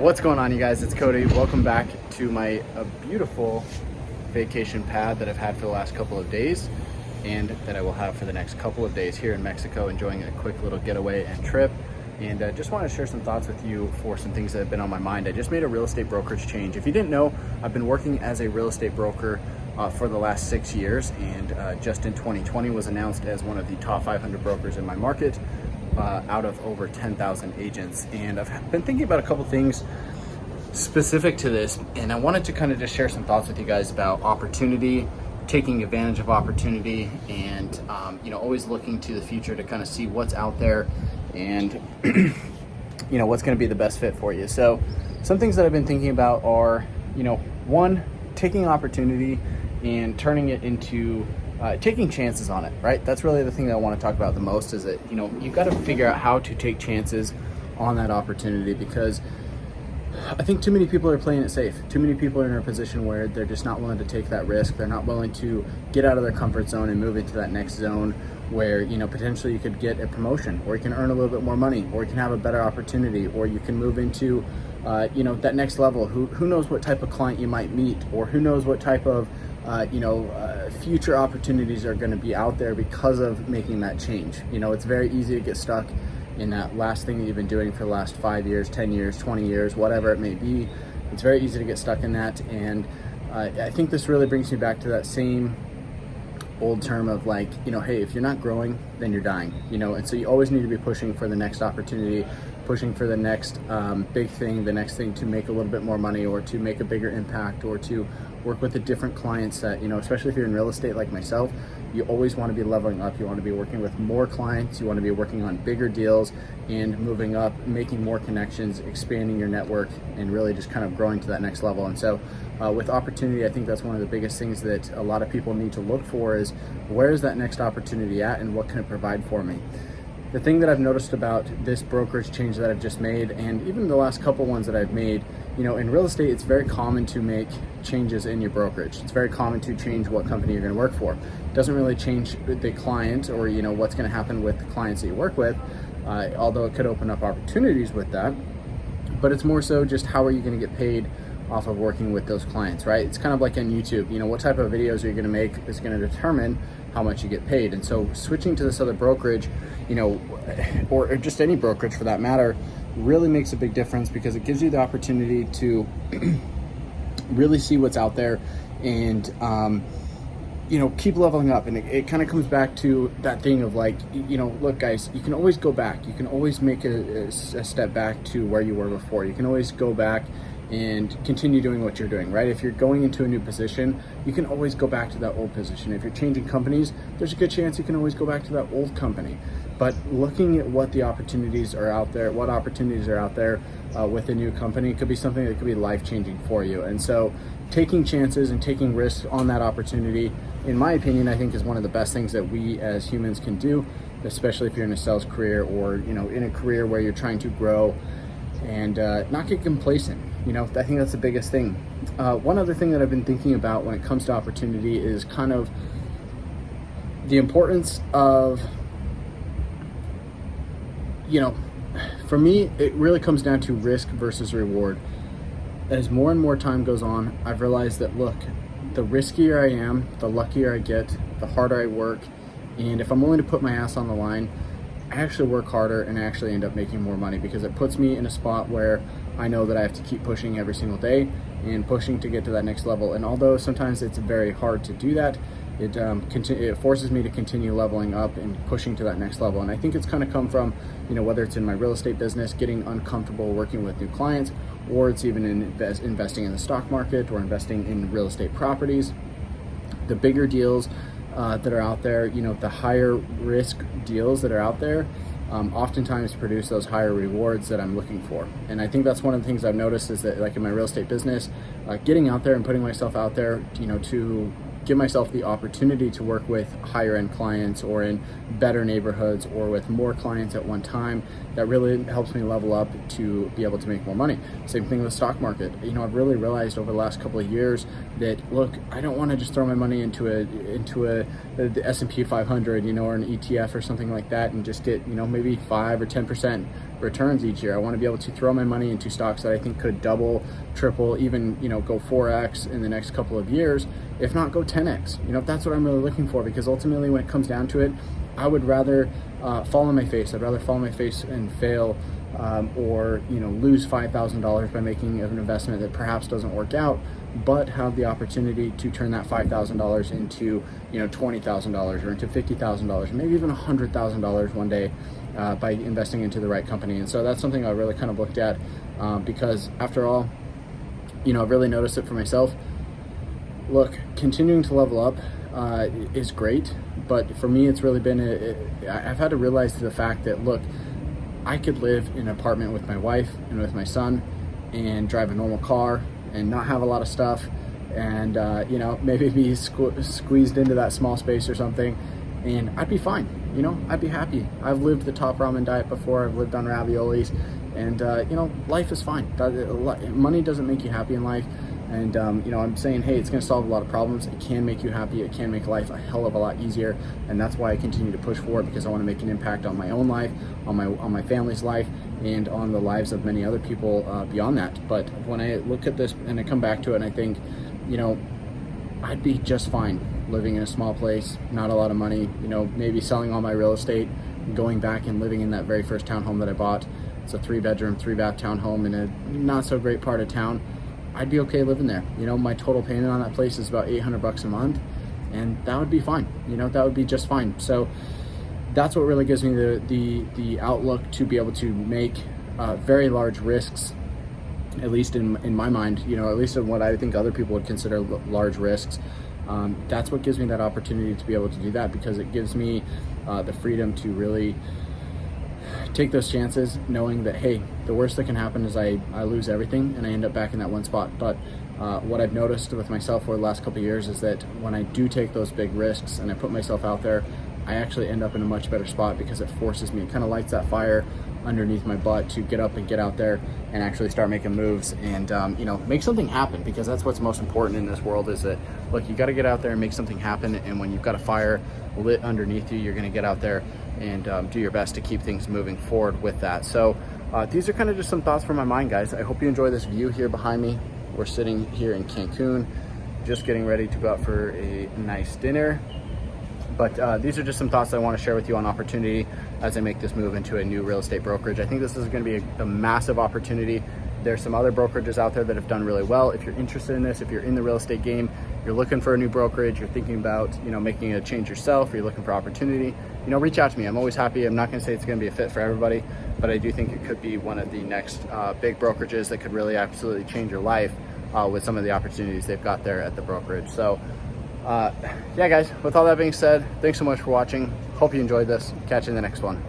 What's going on, you guys? It's Cody. Welcome back to my beautiful vacation pad that I've had for the last couple of days and that I will have for the next couple of days here in Mexico, enjoying a quick little getaway and trip. And just want to share some thoughts with you for some things that have been on my mind. I just made a real estate brokerage change. If you didn't know, I've been working as a real estate broker for the last 6 years, and just in 2020 was announced as one of the top 500 brokers in my market out of over 10,000 agents. And I've been thinking about a couple things specific to this, and I wanted to kind of just share some thoughts with you guys about opportunity, taking advantage of opportunity, and always looking to the future to kind of see what's out there and what's going to be the best fit for you. So some things that I've been thinking about are, one, taking opportunity and turning it into taking chances on it, right? That's really the thing that I want to talk about the most, is that you've got to figure out how to take chances on that opportunity, because I think too many people are playing it safe. Too many people are in a position where they're just not willing to take that risk. They're not willing to get out of their comfort zone and move into that next zone where potentially you could get a promotion, or you can earn a little bit more money, or you can have a better opportunity, or you can move into that next level. Who knows what type of client you might meet, or who knows what type of future opportunities are going to be out there because of making that change. It's very easy to get stuck in that last thing that you've been doing for the last 5 years, 10 years, 20 years, whatever it may be. It's very easy to get stuck in that. And I think this really brings me back to that same old term of hey, if you're not growing, then you're dying, and so you always need to be pushing for the next opportunity, pushing for the next big thing, the next thing to make a little bit more money, or to make a bigger impact, or to work with a different client set. Especially if you're in real estate like myself, you always want to be leveling up. You want to be working with more clients, you want to be working on bigger deals and moving up, making more connections, expanding your network, and really just kind of growing to that next level. And so with opportunity, I think that's one of the biggest things that a lot of people need to look for, is where is that next opportunity at and what can it provide for me? The thing that I've noticed about this brokerage change that I've just made, and even the last couple ones that I've made, in real estate, it's very common to make changes in your brokerage. It's very common to change what company you're going to work for. It doesn't really change the client, or what's going to happen with the clients that you work with, although it could open up opportunities with that. But it's more so just how are you going to get paid off of working with those clients, right? It's kind of like on YouTube. What type of videos are you going to make is going to determine how much you get paid. And so switching to this other brokerage, or just any brokerage for that matter, really makes a big difference, because it gives you the opportunity to really see what's out there and keep leveling up. And it kind of comes back to that thing of look guys, you can always go back. You can always make a step back to where you were before. You can always go back and continue doing what you're doing, right? If you're going into a new position, you can always go back to that old position. If you're changing companies, there's a good chance you can always go back to that old company. But looking at what the opportunities are out there, with a new company, could be something that could be life-changing for you. And so taking chances and taking risks on that opportunity, in my opinion, I think is one of the best things that we as humans can do, especially if you're in a sales career, or in a career where you're trying to grow and not get complacent. I think that's the biggest thing. One other thing that I've been thinking about when it comes to opportunity is kind of the importance of, for me, it really comes down to risk versus reward. As more and more time goes on, I've realized that, look, the riskier I am, the luckier I get, the harder I work. And if I'm willing to put my ass on the line, I actually work harder and I actually end up making more money, because it puts me in a spot where I know that I have to keep pushing every single day and pushing to get to that next level. And although sometimes it's very hard to do that, it forces me to continue leveling up and pushing to that next level. And I think it's kind of come from, whether it's in my real estate business, getting uncomfortable working with new clients, or it's even in investing in the stock market, or investing in real estate properties. The bigger deals that are out there, the higher risk deals that are out there, oftentimes produce those higher rewards that I'm looking for. And I think that's one of the things I've noticed, is that in my real estate business, getting out there and putting myself out there, to give myself the opportunity to work with higher end clients, or in better neighborhoods, or with more clients at one time, that really helps me level up to be able to make more money. Same thing with the stock market. I've really realized over the last couple of years that, look, I don't want to just throw my money into the S&P 500, or an ETF or something like that, and just get, maybe 5 or 10% returns each year. I want to be able to throw my money into stocks that I think could double, triple, even, you know, go 4x in the next couple of years, if not go 10x. You know, that's what I'm really looking for, because ultimately when it comes down to it, I would rather fall on my face. I'd rather fall on my face and fail, or, you know, lose $5,000 by making an investment that perhaps doesn't work out, but have the opportunity to turn that $5,000 into, you know, $20,000 or into $50,000, maybe even $100,000 one day, by investing into the right company. And so that's something I really kind of looked at, because after all, you know, I've really noticed it for myself. Look, continuing to level up is great, but for me, it's really been, I've had to realize the fact that, look, I could live in an apartment with my wife and with my son and drive a normal car and not have a lot of stuff, and you know, maybe be squeezed into that small space or something, and I'd be fine. You know, I'd be happy. I've lived the top ramen diet before. I've lived on raviolis, and you know, life is fine. Money doesn't make you happy in life. And you know, I'm saying, hey, it's going to solve a lot of problems. It can make you happy. It can make life a hell of a lot easier. And that's why I continue to push forward, because I want to make an impact on my own life, on my family's life, and on the lives of many other people beyond that. But when I look at this and I come back to it, and I think, you know, I'd be just fine living in a small place, not a lot of money, you know, maybe selling all my real estate, going back and living in that very first townhome that I bought. It's a 3-bedroom, 3-bath townhome in a not so great part of town. I'd be okay living there. You know, my total payment on that place is about $800 a month, and that would be fine. You know, that would be just fine. So that's what really gives me the outlook to be able to make very large risks, at least in my mind, you know, at least in what I think other people would consider large risks. That's what gives me that opportunity to be able to do that, because it gives me the freedom to really take those chances, knowing that, hey, the worst that can happen is I lose everything and I end up back in that one spot. But what I've noticed with myself over the last couple of years is that when I do take those big risks and I put myself out there, I actually end up in a much better spot, because it forces me, it kind of lights that fire underneath my butt to get up and get out there and actually start making moves and you know, make something happen, because that's what's most important in this world, is that, look, you got to get out there and make something happen. And when you've got a fire lit underneath you, you're going to get out there and do your best to keep things moving forward with that. So these are kind of just some thoughts from my mind, guys. I hope you enjoy this view here behind me. We're sitting here in Cancun, just getting ready to go out for a nice dinner. But these are just some thoughts that I want to share with you on opportunity as I make this move into a new real estate brokerage. I think this is going to be a massive opportunity. There's some other brokerages out there that have done really well. If you're interested in this, if you're in the real estate game, you're looking for a new brokerage, you're thinking about, you know, making a change yourself, or you're looking for opportunity, you know, reach out to me. I'm always happy. I'm not going to say it's going to be a fit for everybody, but I do think it could be one of the next big brokerages that could really absolutely change your life with some of the opportunities they've got there at the brokerage. So yeah, guys, with all that being said, thanks so much for watching. Hope you enjoyed this. Catch you in the next one.